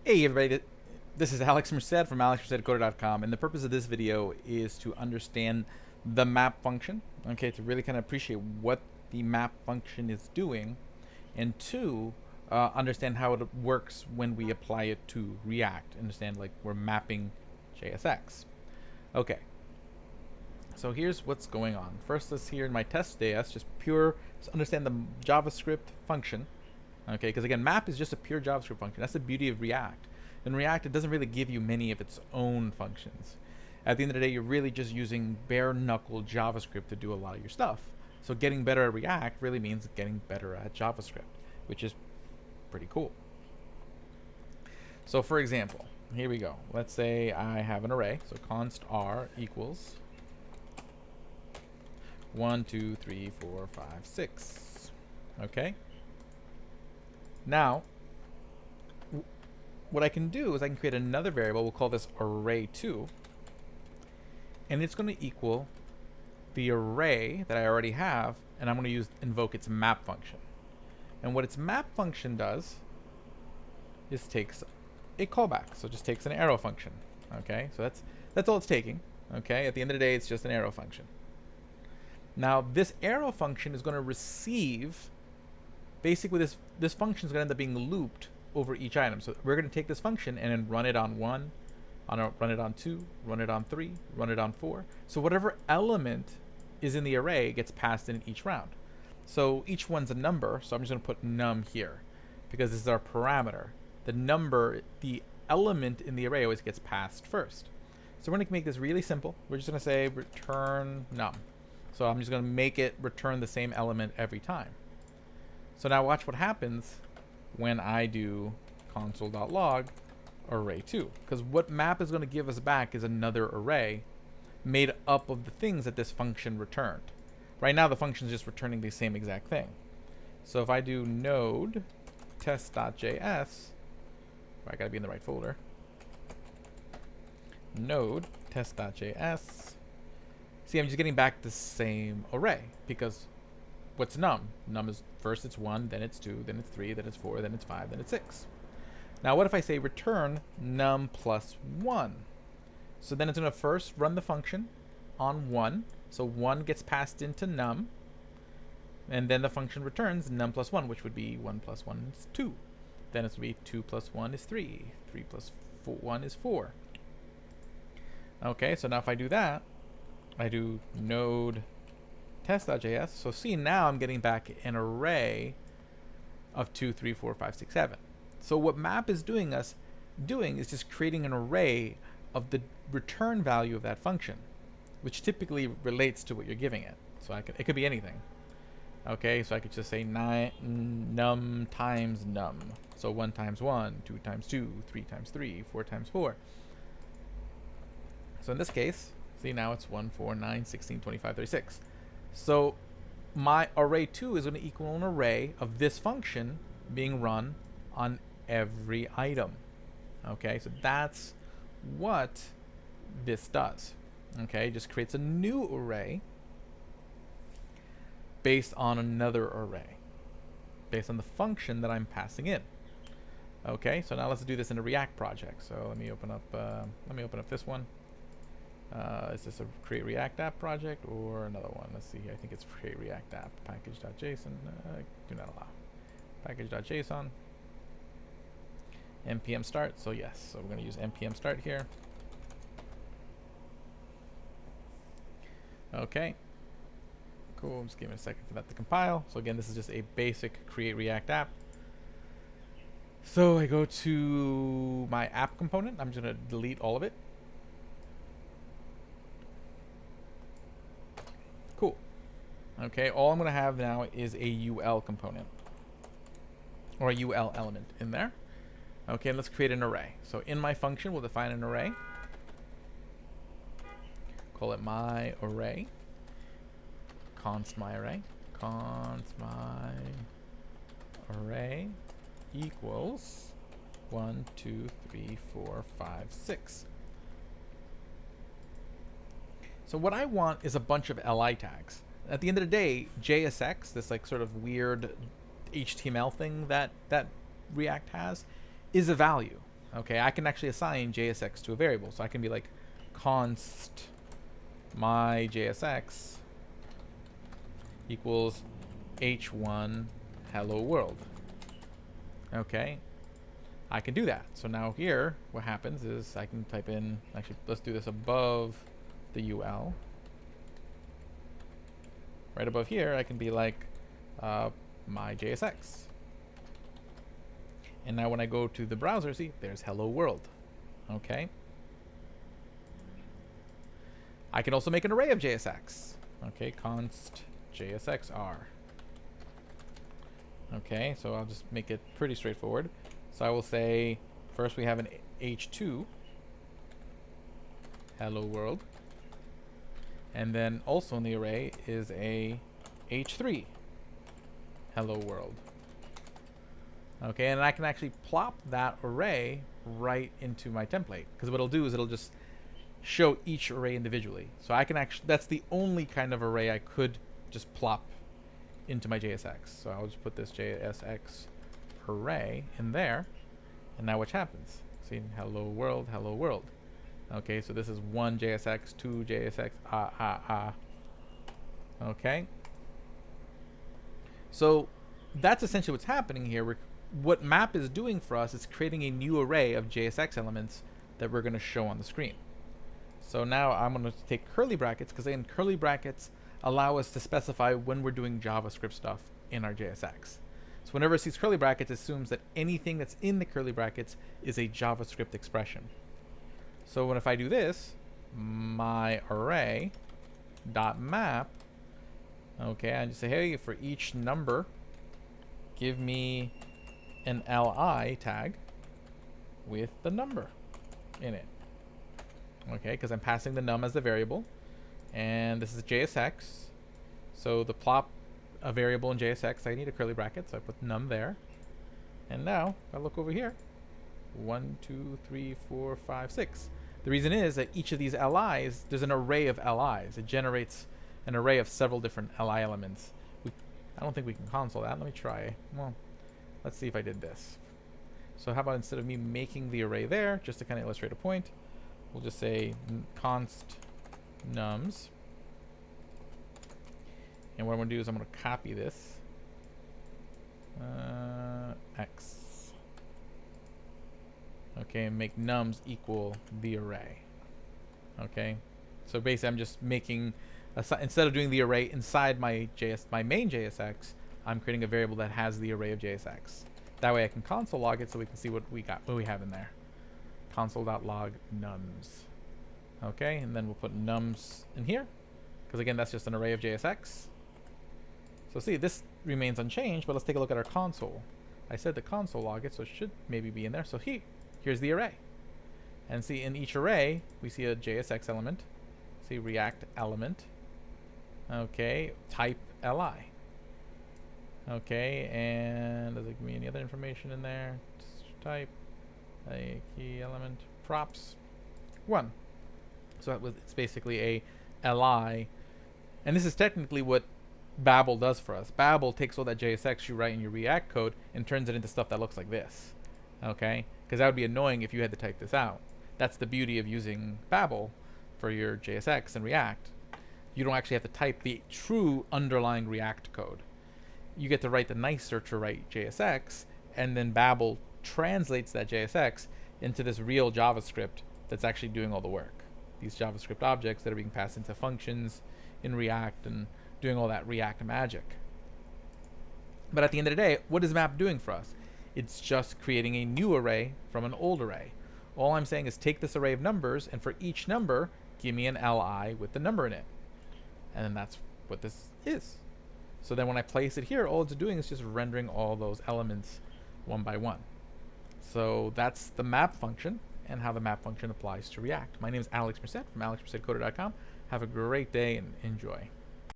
Hey everybody, this is Alex Merced from alexmercedcoder.com, and the purpose of this video is to understand the map function, okay, to really kind of appreciate what the map function is doing, and two, understand how it works when we apply it to React, understand like we're mapping JSX. Okay, so here's what's going on. First, let's here in my test.js, just understand the JavaScript function. Okay, because again, map is just a pure JavaScript function. That's the beauty of React. In React, it doesn't really give you many of its own functions. At the end of the day, you're really just using bare knuckle JavaScript to do a lot of your stuff. So getting better at React really means getting better at JavaScript, which is pretty cool. So for example, here we go. Let's say I have an array. So const r equals 1, 2, 3, 4, 5, 6. Okay. Now, what I can do is I can create another variable. We'll call this array2. And it's going to equal the array that I already have. And I'm going to invoke its map function. And what its map function does is takes a callback. So it just takes an arrow function. Okay, so that's all it's taking. Okay, at the end of the day, it's just an arrow function. Now, this arrow function is going to receive, basically this function is going to end up being looped over each item. So we're going to take this function and then run it on 1, run it on 2, run it on 3, run it on 4. So whatever element is in the array gets passed in each round. So each one's a number, so I'm just going to put num here because this is our parameter. The number, the element in the array always gets passed first. So we're going to make this really simple. We're just going to say return num. So I'm just going to make it return the same element every time. So now watch what happens when I do console.log array2. Because what map is going to give us back is another array made up of the things that this function returned. Right now the function is just returning the same exact thing. So if I do node test.js, I got to be in the right folder, node test.js, see, I'm just getting back the same array because what's num? Num is first it's 1, then it's 2, then it's 3, then it's 4, then it's 5, then it's 6. Now what if I say return num plus 1? So then it's going to first run the function on 1. So 1 gets passed into num. And then the function returns num plus 1, which would be 1 plus 1 is 2. Then it's going to be 2 plus 1 is 3. 3 plus 1 is 4. Okay, so now if I do that, I do node test.js. So see, now I'm getting back an array of 2, 3, 4, 5, 6, 7. So what map is doing is just creating an array of the return value of that function, which typically relates to what you're giving it. So it could be anything. Okay, so I could just say num times num. So 1 times 1, 2 times 2, 3 times 3, 4 times 4. So in this case, see, now it's 1, 4, 9, 16, 25, 36. So my array2 is going to equal an array of this function being run on every item. Okay, so that's what this does. Okay, it just creates a new array based on another array, based on the function that I'm passing in. Okay, so now let's do this in a React project. So let me open up this one. Is this a create React app project or another one? Let's see. I think it's create React app package.json. Do not allow package.json. npm start. So yes, so we're going to use npm start here. Okay. Cool. Just give me a second for that to compile. So again, this is just a basic create React app. So I go to my app component. I'm just going to delete all of it. Cool. Okay, all I'm going to have now is a UL component or a UL element in there. Okay, and let's create an array. So in my function, we'll define an array. Call it my array. Const my array. Const my array equals 1, 2, 3, 4, 5, 6. So what I want is a bunch of li tags. At the end of the day, JSX, this like sort of weird HTML thing that React has, is a value. Okay, I can actually assign JSX to a variable. So I can be like const my JSX equals h1 hello world. Okay, I can do that. So now here, what happens is I can type in, actually, let's do this above the UL. Right above here, I can be like my JSX. And now when I go to the browser, see, there's hello world. Okay. I can also make an array of JSX. Okay, const JSXR. Okay, so I'll just make it pretty straightforward. So I will say, first we have an h2, hello world. And then also in the array is a h3, hello world. Okay, and I can actually plop that array right into my template. Because what it'll do is it'll just show each array individually. So I can actually, that's the only kind of array I could just plop into my JSX. So I'll just put this JSX array in there. And now what happens? See, hello world, hello world. Okay, so this is 1 JSX, 2 JSX, Okay. So that's essentially what's happening here. What map is doing for us is creating a new array of JSX elements that we're going to show on the screen. So now I'm going to take curly brackets, because again, curly brackets allow us to specify when we're doing JavaScript stuff in our JSX. So whenever it sees curly brackets, it assumes that anything that's in the curly brackets is a JavaScript expression. So if I do this, my Array.map, okay, I just say, hey, for each number, give me an li tag with the number in it. Okay, because I'm passing the num as the variable, and this is JSX. So to plop a variable in JSX, I need a curly bracket, so I put num there. And now, if I look over here, 1, 2, 3, 4, 5, 6. The reason is that each of these LIs, there's an array of LIs. It generates an array of several different LI elements. I don't think we can console that. Let me try. Well, let's see if I did this. So how about instead of me making the array there, just to kind of illustrate a point, we'll just say const nums. And what I'm going to do is I'm going to copy this. X. Okay, and make nums equal the array. Okay, so basically I'm just making, instead of doing the array inside my main JSX, I'm creating a variable that has the array of JSX. That way I can console log it so we can see what we have in there. Console.log nums. Okay, and then we'll put nums in here, because again, that's just an array of JSX. So see, this remains unchanged, but let's take a look at our console. I said the console log it, so it should maybe be in there. So here's the array. And see, in each array, we see a JSX element. See, React element. Okay, type li. Okay, and does it give me any other information in there? Just type a key element props 1. So it's basically a li. And this is technically what Babel does for us. Babel takes all that JSX you write in your React code and turns it into stuff that looks like this. Okay? Because that would be annoying if you had to type this out. That's the beauty of using Babel for your JSX and React. You don't actually have to type the true underlying React code. You get to write the nicer to write JSX, and then Babel translates that JSX into this real JavaScript that's actually doing all the work. These JavaScript objects that are being passed into functions in React and doing all that React magic. But at the end of the day, what is map doing for us? It's just creating a new array from an old array. All I'm saying is take this array of numbers, and for each number, give me an li with the number in it. And then that's what this is. So then when I place it here, all it's doing is just rendering all those elements one by one. So that's the map function and how the map function applies to React. My name is Alex Merced from alexmercedcoder.com. Have a great day and enjoy.